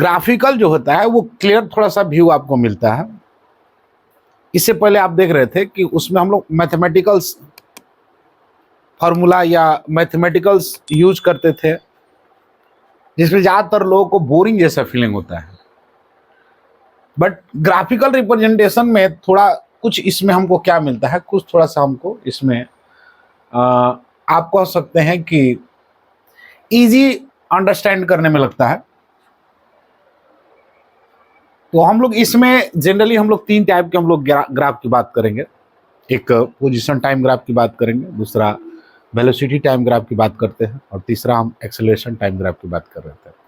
Graphical जो होता है वो क्लियर थोड़ा सा व्यू आपको मिलता है। इससे पहले आप देख रहे थे कि उसमें हम लोग मैथमेटिकल्स फार्मूला या मैथमेटिकल्स यूज करते थे, जिसमें ज़्यादातर लोगों को बोरिंग जैसा फीलिंग होता है। बट ग्राफिकल रिप्रेजेंटेशन में थोड़ा कुछ इसमें हमको क्या मिलता है, कुछ थोड़ा सा हमको इसमें आप कह सकते हैं कि इजी अंडरस्टैंड करने में लगता है। तो हम लोग इसमें जनरली हम लोग 3 टाइप के हम लोग ग्राफ की बात करेंगे। एक पोजीशन टाइम ग्राफ की बात करेंगे, दूसरा वेलोसिटी टाइम ग्राफ की बात करते हैं, और तीसरा हम एक्सेलरेशन टाइम ग्राफ की बात कर रहे थे।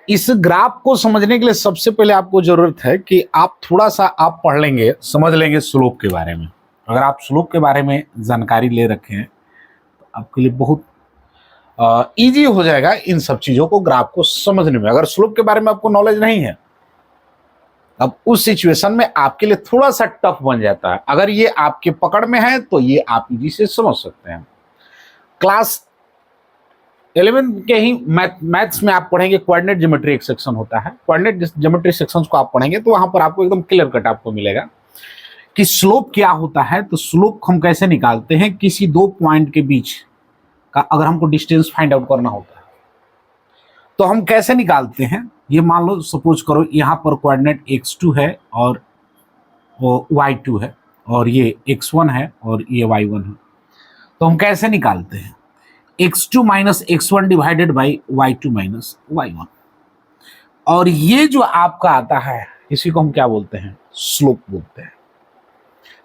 इस ग्राफ को समझने के लिए सबसे पहले आपको जरूरत है कि आप थोड़ा सा आप पढ़ लेंगे, समझ लेंगे स्लोप के बारे में। अगर आप स्लोप के बारे में जानकारी ले रखे हैं तो आपके लिए बहुत इजी हो जाएगा इन सब चीजों को ग्राफ को समझने में। अगर स्लोप के बारे में आपको नॉलेज नहीं है, अब उस सिचुएशन में आपके लिए थोड़ा सा टफ बन जाता है। अगर ये आपके पकड़ में है तो ये आप इजी से समझ सकते हैं। क्लास 11 के ही मैथ्स में आप पढ़ेंगे कोऑर्डिनेट ज्योमेट्री एक सेक्शन होता है। कोऑर्डिनेट ज्योमेट्री सेक्शंस को आप पढ़ेंगे तो वहां पर आपको एकदम क्लियर कट आपको मिलेगा कि स्लोप क्या होता है। तो स्लोप हम कैसे निकालते हैं, किसी 2 पॉइंट के बीच का अगर हमको डिस्टेंस फाइंड आउट करना होता है तो हम कैसे निकालते हैं। ये मान लो सपोज करो यहाँ पर कोऑर्डिनेट x2 है और y2 है, और ये x1 है और ये y1 है। तो हम कैसे निकालते हैं, x2 minus x1 divided by y2 minus y1। और ये जो आपका आता है इसी को हम क्या बोलते हैं, स्लोप बोलते हैं।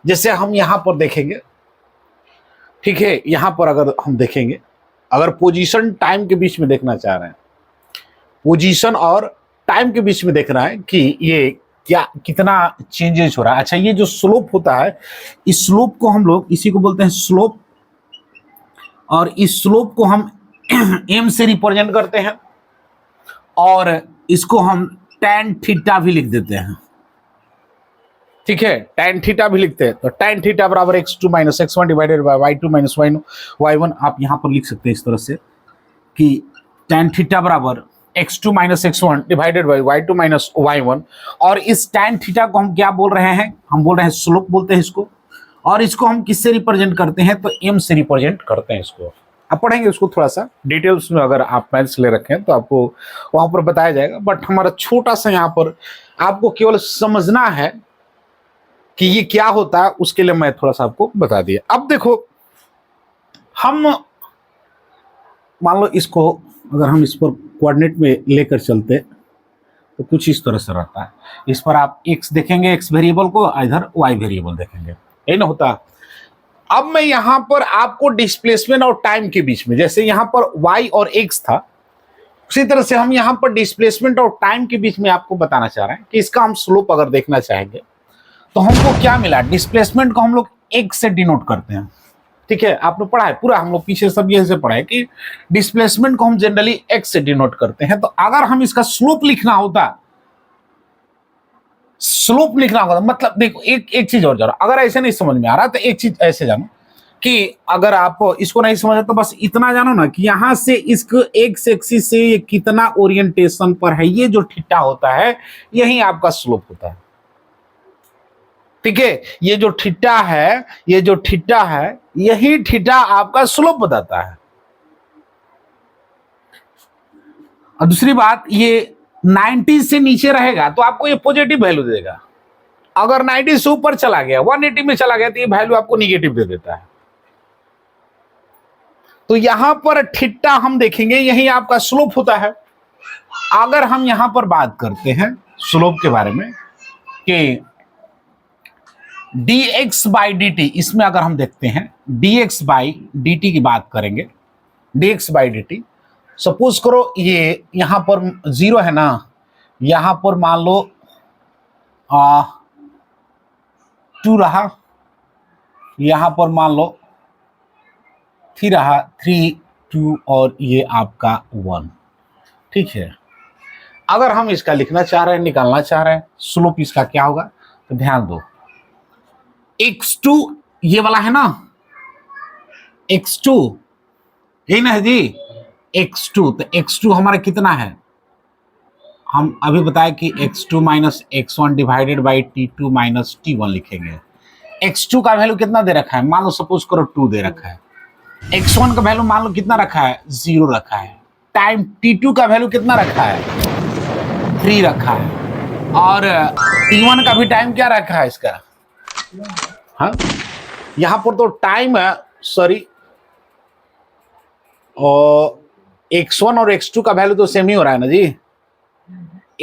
जैसे हम यहां पर देखेंगे, ठीक है, यहां पर अगर हम देखेंगे, अगर पोजीशन टाइम के बीच में देखना चाह रहे हैं, पोजीशन और टाइम के बीच में देखना है कि ये क्या कितना चेंजेस हो रहा है। अच्छा, ये जो स्लोप होता है, इस स्लोप को हम लोग इसी को बोलते हैं स्लोप, और इस स्लोप को हम m से रिप्रेजेंट करते हैं, और इसको हम tan थीटा भी लिख देते हैं। ठीक है, tan थीटा भी लिखते हैं। तो tan थीटा बराबर x2 minus x1 divided by y2 minus y1। आप यहां पर लिख सकते हैं इस तरह से कि tan थीटा बराबर x2 minus x1 divided by y2 minus y1। और इस tan थीटा को हम क्या बोल रहे हैं, हम बोल रहे हैं स्लोप बोलते हैं इसको। और इसको हम किससे रिप्रेजेंट करते हैं, तो m से रिप्रेजेंट करते हैं इसको। आप पढ़ेंगे उसको थोड़ा सा डिटेल्स में, अगर आप मैथ्स ले रखे हैं तो आपको वहां पर बताया जाएगा। बट हमारा छोटा सा यहाँ पर आपको केवल समझना है कि ये क्या होता है, उसके लिए मैं थोड़ा सा आपको बता दिया। अब देखो, हम मान लो इसको अगर हम इस पर कोऑर्डिनेट में लेकर चलते तो कुछ इस तरह से रहता है। इस पर आप x देखेंगे, x वेरिएबल को, इधर y वेरिएबल देखेंगे, यही ना होता। अब मैं यहां पर आपको डिस्प्लेसमेंट और टाइम के बीच में, जैसे यहां पर y और x था, उसी तरह से हम यहां पर डिस्प्लेसमेंट और टाइम के बीच में आपको बताना चाह रहे हैं कि इसका हम स्लोप अगर देखना चाहेंगे तो हमको क्या मिला। डिस्प्लेसमेंट को हम लोग x से डिनोट करते हैं। ठीक है, आपने पढ़ा है पूरा, हम लोग पीछे सब ये से पढ़ा है कि डिस्प्लेसमेंट को हम जनरली x से डिनोट करते हैं। तो अगर हम इसका स्लोप लिखना होता, स्लोप लिखना होगा, मतलब देखो एक चीज और जानो, अगर ऐसे नहीं समझ में आ रहा तो एक चीज ऐसे जानो कि अगर आप इसको नहीं समझ तो बस इतना जानो ना कि यहां से इसको एक्स एक्सिस से ये कितना ओरिएंटेशन पर है, ये जो थीटा होता है यही आपका स्लोप होता है। ठीक है, ये जो थीटा है, ये जो थीटा है, यही थीटा आपका स्लोप बताता है। और दूसरी बात, ये 90 से नीचे रहेगा तो आपको ये पॉजिटिव वैल्यू देगा। अगर 90 से ऊपर चला गया, 180 में चला गया, तो ये वैल्यू आपको निगेटिव दे देता है। तो यहां पर थीटा हम देखेंगे, यही आपका स्लोप होता है। अगर हम यहां पर बात करते हैं स्लोप के बारे में कि dx बाई dt, इसमें अगर हम देखते हैं dx बाई dt की बात करेंगे, dx बाई dt, सपोज करो ये यहां पर 0 है ना, यहां पर मान लो 2 रहा, यहां पर मान लो 3 रहा, 3 2 और ये आपका 1। ठीक है, अगर हम इसका लिखना चाह रहे हैं, निकालना चाह रहे हैं, स्लोप इसका क्या होगा, तो ध्यान दो, x2 ये वाला है ना, x2 यही ना है जी, x2, तो x2 हमारा कितना है, हम अभी बताए कि x2 minus x1 divided by t2 minus t1 लिखेंगे। x2 का वैल्यू कितना दे रखा है, मान लो सपोज करो 2 दे रखा है। x1 का वैल्यू मान लो कितना रखा है, 0 रखा है। टाइम t2 का वैल्यू कितना रखा है, 3 रखा है। और t1 का भी टाइम क्या रखा है इसका, हाँ यहां पर तो टाइम है, सॉरी, और x1 और x2 का वैल्यू तो सेम ही हो रहा है ना जी।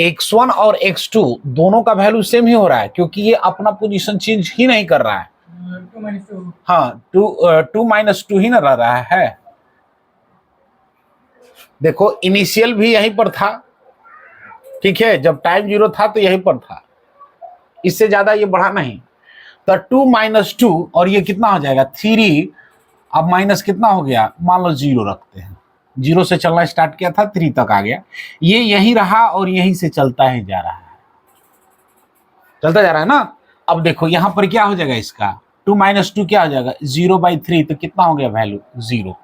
x1 और x2 दोनों का वैल्यू सेम ही हो रहा है, क्योंकि ये अपना पोजीशन चेंज ही नहीं कर रहा है। हाँ, 2 माइनस 2 ही ना रह रहा है। देखो इनिशियल भी यहीं पर था, ठीक है, जब टाइम 0 था तो यहीं पर था, इससे ज्यादा ये बढ़ा नहीं। तो 2 माइनस 2 और ये कितना हो जाएगा 3, अब माइनस कितना हो गया, मान लो 0 रखते हैं, 0 से चलना स्टार्ट किया था 3 तक आ गया, ये यही रहा और यहीं से चलता ही जा रहा है, चलता जा रहा है ना। अब देखो यहां पर क्या हो जाएगा इसका, 2 माइनस 2 क्या हो जाएगा 0/3, तो कितना हो गया वैल्यू 0।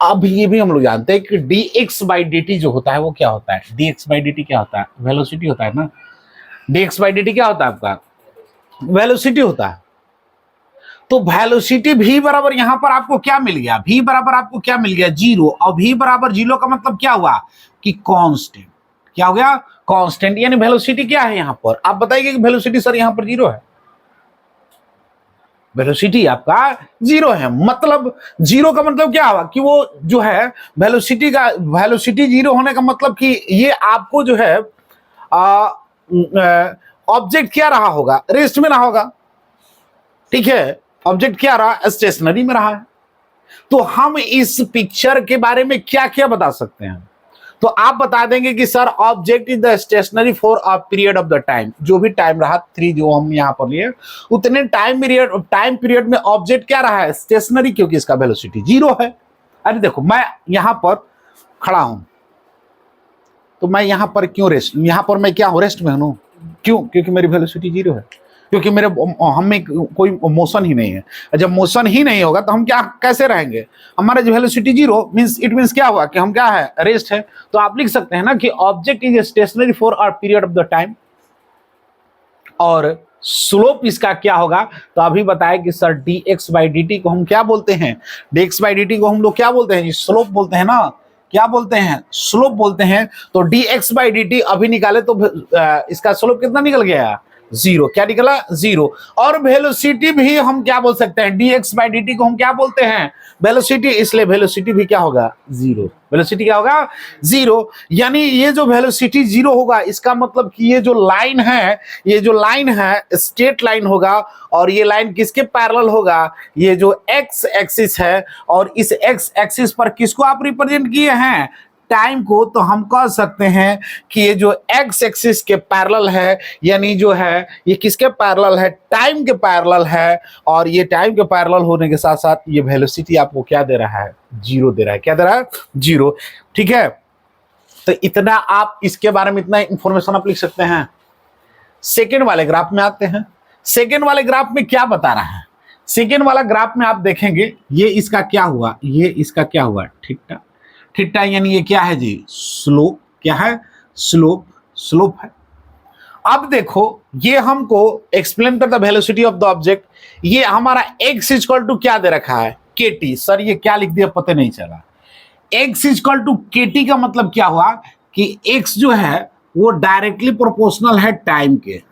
अब ये भी हम लोग जानते हैं कि dx/dt जो होता है वो क्या होता है, dx/dt क्या होता है, वेलोसिटी होता है ना। dx/dt क्या होता है आपका, वेलोसिटी होता है। तो वेलोसिटी v बराबर यहां पर आपको क्या मिल गया, v बराबर आपको क्या मिल गया 0, और v बराबर 0 का मतलब क्या हुआ कि कांस्टेंट, क्या हो गया कांस्टेंट, यानी वेलोसिटी क्या है यहां पर, आप बताइए कि वेलोसिटी सर यहां पर 0 है, वेलोसिटी आपका 0 है। मतलब 0 का मतलब क्या हुआ कि वो जो है वेलोसिटी का, वेलोसिटी 0 होने का मतलब कि ये आपको जो है ऑब्जेक्ट क्या रहा होगा, रेस्ट में रहा होगा, ठीक है, ऑब्जेक्ट क्या रहा, स्टेशनरी में रहा है। तो हम इस पिक्चर के बारे में क्या क्या बता सकते हैं, तो आप बता देंगे कि sir object is the stationary for a period of the time, जो भी टाइम रहा 3 जो हम यहां पर लिए, उतने टाइम पीरियड में ऑब्जेक्ट क्या रहा है, स्टेशनरी, क्योंकि इसका वेलोसिटी 0 है। अरे देखो मैं यहां पर खड़ा हूं, तो मैं यहां पर क्यों रेस्ट, यहां पर मैं क्या हूं, रेस्ट में हूं, क्यों, क्योंकि मेरी वेलोसिटी 0 है, क्योंकि मेरे हम में कोई मोशन ही नहीं है। जब मोशन ही नहीं होगा तो हम क्या कैसे रहेंगे, हमारा जो वेलोसिटी 0 मींस, इट मींस क्या हुआ कि हम क्या है, रेस्ट है। तो आप लिख सकते हैं ना कि object is stationary for a period of the time, और स्लोप इसका क्या होगा, तो अभी बताया कि सर dx/dt को हम क्या बोलते हैं, dx/dt को हम लोग क्या बोलते हैं, स्लोप बोलते हैं ना, क्या बोलते हैं, स्लोप बोलते हैं। तो dx/dt अभी निकाले तो इसका स्लोप कितना निकल गया, 0, क्या निकला 0। और वेलोसिटी भी हम क्या बोल सकते हैं, dx/dt को हम क्या बोलते हैं, वेलोसिटी, इसलिए वेलोसिटी भी क्या होगा 0, वेलोसिटी क्या होगा 0। यानी ये जो वेलोसिटी 0 होगा, इसका मतलब कि ये जो लाइन है, ये जो लाइन है स्ट्रेट लाइन होगा, और ये लाइन किसके पैरेलल होगा, ये जो x एक्सिस है, और इस x एक्सिस पर किसको आप रिप्रेजेंट किए हैं, टाइम को। तो हम कह सकते हैं कि ये जो x एक्सिस के पैरेलल है, यानी जो है ये किसके पैरेलल है, टाइम के पैरेलल है, और ये टाइम के पैरेलल होने के साथ साथ ये वेलोसिटी आपको क्या दे रहा है, 0 दे रहा है, क्या दे रहा है 0, ठीक है। तो इतना आप इसके बारे में, इतना इंफॉर्मेशन आप लिख सकते हैं। सेकेंड वाले ग्राफ में आते हैं। सेकेंड वाले ग्राफ में क्या बता रहा है, सेकेंड वाला ग्राफ में आप देखेंगे ये इसका क्या हुआ, ये इसका क्या हुआ, थीटा, थीटा यानी ये क्या है जी, स्लोप, क्या है, स्लोप, स्लोप है। अब देखो ये हमको एक्सप्लेन करता वेलोसिटी ऑफ द ऑब्जेक्ट, ये हमारा x इक्वल टू क्या दे रखा है, kt, सर ये क्या लिख दिया पता नहीं चला। x इक्वल टू kt का मतलब क्या हुआ कि x जो है वो डायरेक्टली प्रोपोर्शनल है टाइम के,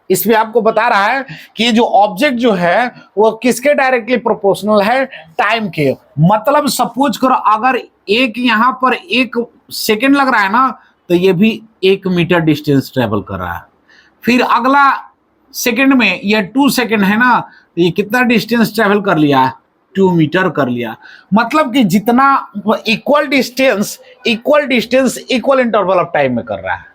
इसमें आपको बता रहा है कि ये जो ऑब्जेक्ट जो है वो किसके डायरेक्टली प्रोपोर्शनल है, टाइम के। मतलब सपोज करो अगर एक यहां पर 1 सेकेंड लग रहा है ना, तो ये भी 1 मीटर डिस्टेंस ट्रेवल कर रहा है। फिर अगला सेकेंड में ये 2 सेकेंड है ना, तो ये कितना डिस्टेंस ट्रेवल कर लिया, 2 मीटर कर लिया। मतलब कि जितना equal distance equal interval of time में कर रहा है,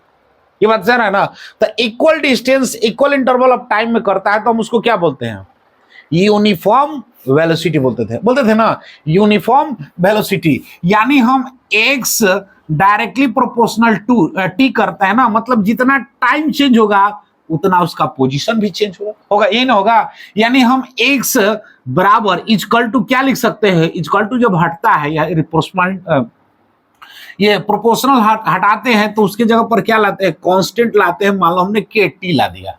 ये बात सर है ना। तो equal distance equal interval of time में करता है तो हम उसको क्या बोलते हैं, यूनिफॉर्म वेलोसिटी बोलते थे ना, यूनिफॉर्म वेलोसिटी। यानी हम x directly proportional to t करता है ना, मतलब जितना टाइम चेंज होगा उतना उसका पोजीशन भी चेंज होगा, होगा ये ना होगा। यानी हम x बराबर इक्वल टू क्या लिख सकते हैं, इक्वल टू जब हटता है या ये प्रोपोर्शनल हटाते हैं तो उसके जगह पर क्या लाते हैं, कांस्टेंट लाते हैं। मान लो हमने kt ला दिया,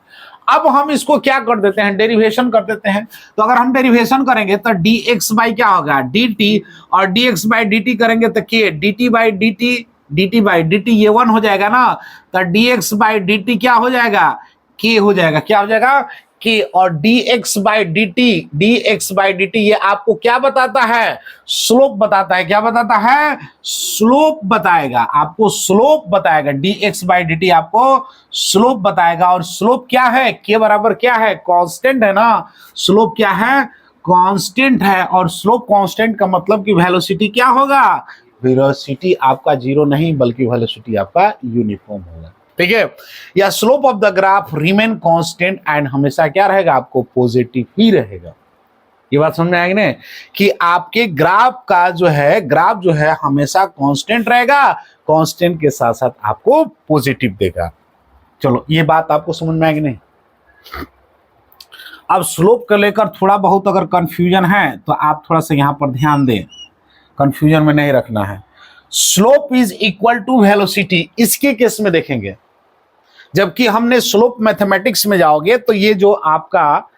अब हम इसको क्या कर देते हैं, डेरिवेशन कर देते हैं। तो अगर हम डेरिवेशन करेंगे तो dx बाई क्या होगा dt, और dx बाई dt करेंगे तो k dt बाई dt ये 1 हो जाएगा ना, तो dx बाई dt क्या हो जाएगा, k हो जाएगा, क्या हो जाएगा k। और dx बाई dt ये आपको क्या बताता है, स्लोप बताता है। क्या बताता है, स्लोप बताएगा, आपको स्लोप बताएगा। dx बाई dt आपको स्लोप बताएगा, और स्लोप क्या है, k बराबर क्या है, कांस्टेंट है ना। स्लोप क्या है, कांस्टेंट है, और स्लोप कांस्टेंट का मतलब कि वेलोसिटी क्या होगा, वेलोसिटी आपका जीरो नहीं बल्कि वेलोसिटी आपका यूनिफॉर्म होगा, ठीक है। या slope of the graph remain constant and हमेशा क्या रहेगा, आपको पॉजिटिव ही रहेगा। ये बात समझ में आएगी ना, कि आपके ग्राफ जो है हमेशा कांस्टेंट रहेगा, कांस्टेंट के साथ साथ आपको पॉजिटिव देगा। चलो ये बात आपको समझ में आएगी नहीं। अब स्लोप को लेकर थोड़ा बहुत अगर कंफ्यूजन है तो आप थोड़ा सा यहां पर ध्यान दें, कंफ्यूजन में नहीं रखना है। Slope is equal to velocity, इसके केस में देखेंगे। जबकि हमने स्लोप मैथमेटिक्स में जाओगे तो ये जो आपका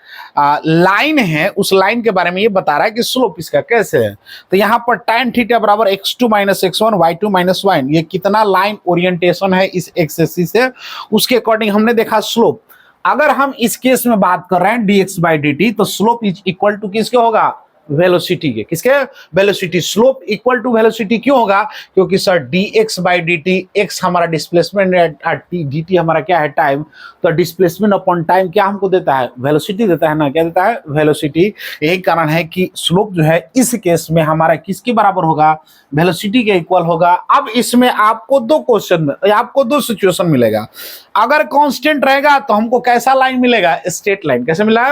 लाइन है उस लाइन के बारे में ये बता रहा है कि स्लोप इसका कैसे है। तो यहां पर tan थीटा बराबर x2 minus x1 y2 minus y, ये कितना लाइन ओरिएंटेशन है इस एक्स एक्सिस से, उसके अकॉर्डिंग हमने देखा स्लोप। अगर हम इस केस में बात कर रहे हैं dx बाई dt, तो स्लोप इज इक्वल टू किसके होगा, वेलोसिटी के। किसके, velocity. Slope equal to velocity क्यों होगा, क्योंकि sir dx by dt, x हमारा डिस्प्लेसमेंट है, dt हमारा क्या है, टाइम। तो डिस्प्लेसमेंट अपॉन टाइम क्या हमको देता है, वेलोसिटी देता है ना, क्या देता है, वेलोसिटी। यही कारण है कि स्लोप जो है इस केस में हमारा किसके बराबर होगा, वेलोसिटी के इक्वल होगा। अब इसमें आपको दो क्वेश्चन में आपको दो सिचुएशन मिलेगा। अगर कांस्टेंट रहेगा तो हमको कैसा लाइन मिलेगा, स्ट्रेट लाइन। कैसे मिला,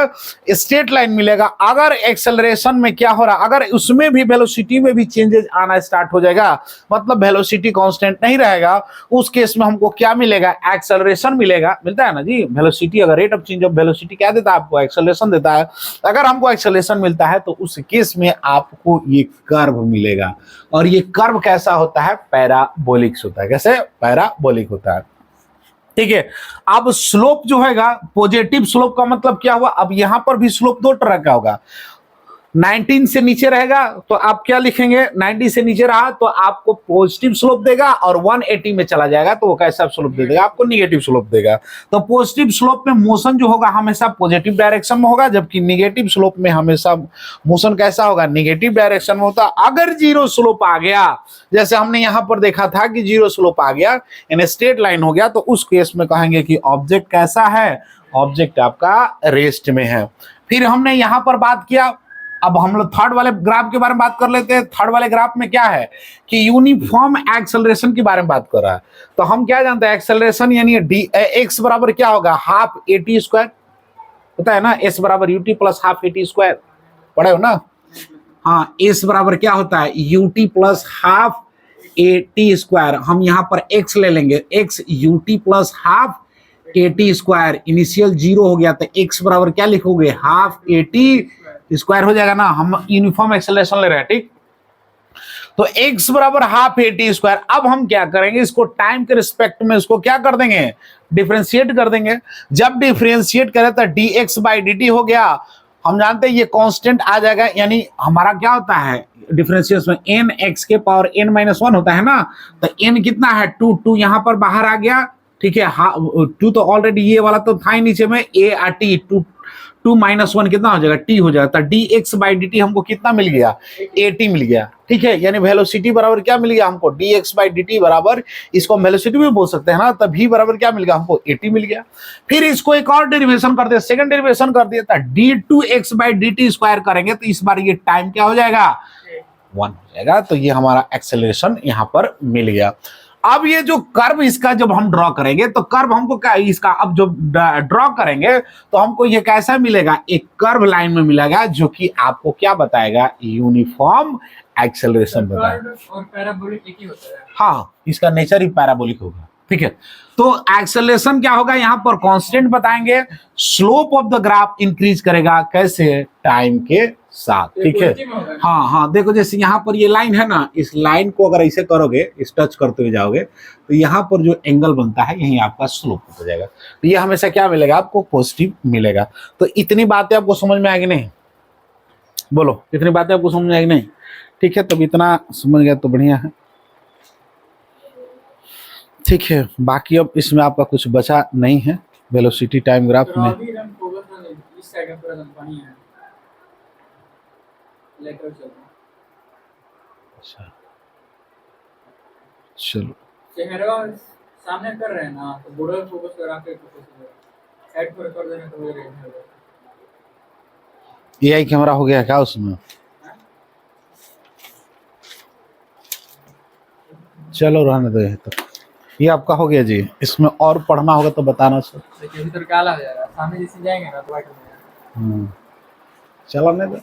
स्ट्रेट लाइन मिलेगा। अगर एक्सेलरेशन में क्या हो रहा, अगर उसमें भी वेलोसिटी में भी चेंजेस आना स्टार्ट हो जाएगा, मतलब वेलोसिटी कांस्टेंट नहीं रहेगा, उस केस में हमको क्या मिलेगा, एक्सेलरेशन मिलेगा। मिलता है ना जी, वेलोसिटी अगर rate of change of velocity क्या देता है आपको, एक्सेलरेशन देता है। अगर हमको एक्सेलरेशन मिलता है तो उस केस में आपको ये कर्व मिलेगा, और ये कर्व कैसा होता है, पैराबोलिक्स होता है। कैसे, पैराबोलिक होता है, ठीक है। अब स्लोप जो हैगा, पॉजिटिव स्लोप का मतलब क्या हुआ, अब यहां पर भी स्लोप दो तरह का होगा। 19 से नीचे रहेगा तो आप क्या लिखेंगे, 90 से नीचे रहा तो आपको पॉजिटिव स्लोप देगा, और 180 में चला जाएगा तो वो कैसा स्लोप दे देगा, आपको निगेटिव स्लोप देगा। तो पॉजिटिव स्लोप में मोशन जो होगा हमेशा पॉजिटिव डायरेक्शन में होगा, जबकि निगेटिव स्लोप में हमेशा मोशन कैसा होगा, निगेटिव डायरेक्शन में होता। अगर जीरो स्लोप आ गया, जैसे हमने यहां पर देखा था कि जीरो स्लोप आ गया यानी स्ट्रेट लाइन हो गया, तो उस केस में कहेंगे कि ऑब्जेक्ट कैसा है, ऑब्जेक्ट आपका रेस्ट में है। फिर हमने यहां पर बात किया, अब हम लोग थर्ड वाले ग्राफ के बारे में बात कर लेते हैं। थर्ड वाले ग्राफ में क्या है कि यूनिफॉर्म एक्सेलरेशन के बारे में बात कर रहा है। तो हम क्या जानते हैं, एक्सेलरेशन यानी x बराबर क्या होगा, हाफ at स्क्वायर होता है ना, s बराबर ut plus half at square, पढ़े हो ना। हाँ, s बराबर क्या होता है, ut plus half at square. हम यहाँ पर x ले लेंगे, x ut plus half at square. Initial zero हो गया तो x बराबर क्या लिखोगे, हाफ at स्क्वायर हो जाएगा ना। हम यूनिफॉर्म एक्सेलरेशन ले रहे हैं, ठीक। तो x बराबर हाफ at स्क्वायर। अब हम क्या करेंगे, इसको टाइम के रिस्पेक्ट में इसको क्या कर देंगे, डिफरेंशिएट कर देंगे। जब डिफरेंशिएट करें तो dx बाई dt हो गया। हम जानते हैं ये कांस्टेंट आ जाएगा, यानी हमारा क्या होता है डिफरेंशिएशन में, n x के पावर n माइनस 1 होता है ना। तो n कितना है, 2 यहां पर बाहर आ गया, ठीक है। 2 तो ऑलरेडी ये वाला तो था ही नीचे में, a r t 2 माइनस 1 कितना हो जाएगा, t हो जाएगा। तो dx बाई dt हमको कितना मिल गया, at मिल गया, ठीक है। यानी वेलोसिटी बराबर क्या मिल गया हमको, dx बाई dt बराबर, इसको हम वेलोसिटी भी बोल सकते हैं ना, तब v बराबर क्या मिल गया हमको, at मिल गया। फिर इसको एक और डेरिवेशन कर दिया, सेकंड डेरिवेशन कर दिया था, d2x बाई dt स्क्वायर करेंगे तो इस बार ये टाइम क्या हो जाएगा, 1 हो जाएगा। तो ये हमारा एक्सेलरेशन यहां पर मिल गया। अब ये जो कर्व इसका जब हम ड्रॉ करेंगे तो कर्व हमको क्या, इसका अब जो ड्रॉ करेंगे तो हमको ये कैसा मिलेगा, एक कर्व लाइन में मिलेगा, जो कि आपको क्या बताएगा, यूनिफॉर्म एक्सेलरेशन बताएगा। और पैराबोलिक एक ही होता है। हाँ, इसका नेचर ही पैराबोलिक होगा। ठीक है। तो एक्सेलरेशन क्या होगा, यहां पर कांस्टेंट बताएंगे, slope of the graph increase करेगा, कैसे, टाइम के साथ। ठीक है, हाँ हाँ, देखो जैसे यहाँ पर ये लाइन है ना, इस लाइन को अगर ऐसे करोगे, इस टच करते हुए जाओगे, तो यहाँ पर जो एंगल बनता है यही आपका स्लोप हो जाएगा। तो ये हमेशा क्या मिलेगा आपको, पॉजिटिव मिलेगा। तो इतनी बातें आपको समझ में आएगी नहीं, बोलो इतनी बातें आपको समझ में आएगी नहीं? ठीक है, तब इतना समझ गया तो बढ़िया है। ठीक है, बाकी अब इसमें आपका कुछ बचा नहीं है वेलोसिटी टाइम ग्राफ में। अच्छा चलो, सामने कर रहे हैं ना, तो बॉर्डर फोकस करा के साइड पर कर देना तो एआई कैमरा हो गया क्या उसमें? चलो रहने दो, तो ये आपका हो गया जी। इसमें और पढ़ना होगा तो बताना सर। देखिए भीतर काला हो जाएगा, सामने जैसे जाएंगे ना तो वाइट हो जाएगा। चलो नहीं दो।